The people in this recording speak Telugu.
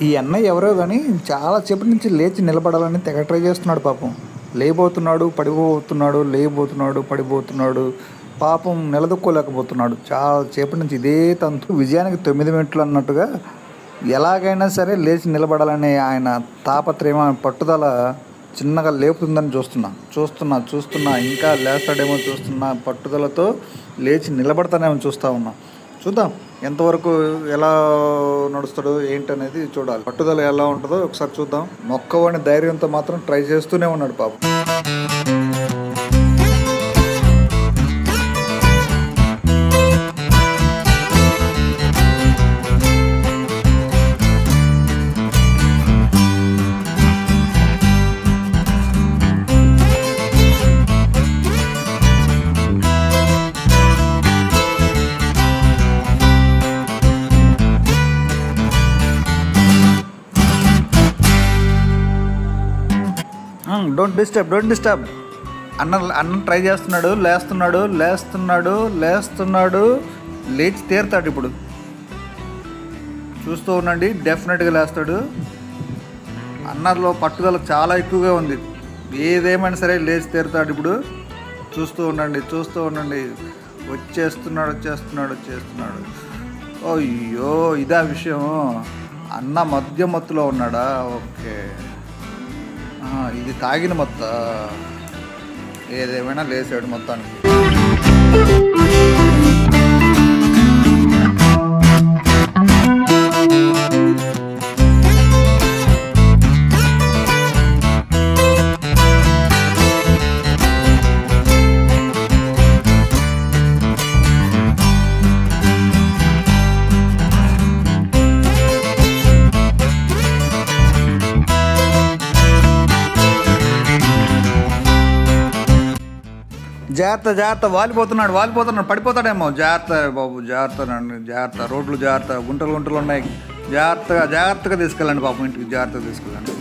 ఈ అన్నయ్య ఎవరో కానీ చాలా సేపటి నుంచి లేచి నిలబడాలని తెగ ట్రై చేస్తున్నాడు పాపం. లేబోతున్నాడు, పడిపోతున్నాడు, లేబోతున్నాడు, పడిపోతున్నాడు. పాపం నిలదొక్కోలేకపోతున్నాడు. చాలా సేపటి నుంచి ఇదే తంతు. విజయానికి 9 మినిట్లు అన్నట్టుగా ఎలాగైనా సరే లేచి నిలబడాలనే ఆయన తాపత్రయం, పట్టుదల చిన్నగా లేపుతుందని చూస్తున్నా. ఇంకా లేస్తాడేమో చూస్తున్నా. పట్టుదలతో లేచి నిలబడతానేమో ఉన్నా. చూద్దాం ఎంతవరకు ఎలా నడుస్తాడో ఏంటనేది చూడాలి. పట్టుదల ఎలా ఉంటుందో ఒకసారి చూద్దాం. మొక్కవాడిని ధైర్యంతో మాత్రం ట్రై చేస్తూనే ఉన్నాడు పాపం. Don't disturb. అన్న ట్రై చేస్తున్నాడు. లేస్తున్నాడు. లేచి తీరుతాడు ఇప్పుడు. చూస్తూ ఉండండి, డెఫినెట్గా లేస్తాడు. అన్నలో పట్టుదల చాలా ఎక్కువగా ఉంది. ఏదేమైనా సరే లేచి తీరుతాడు ఇప్పుడు. చూస్తూ ఉండండి. వచ్చేస్తున్నాడు. అయ్యో, ఇదా విషయం. అన్న మత్తులో ఉన్నాడా? ఓకే, ఇది తాగిన మొత్తం. ఏదేమైనా లేసాడు మొత్తానికి. జాగ్రత్త, వాలిపోతున్నాడు, పడిపోతాడేమో. జాగ్రత్త బాబు, జాగ్రత్త. రోడ్లు జాగ్రత్త, గుంటలు ఉన్నాయి. జాగ్రత్తగా తీసుకెళ్ళండి పాపం, ఇంటికి జాగ్రత్తగా తీసుకెళ్ళండి.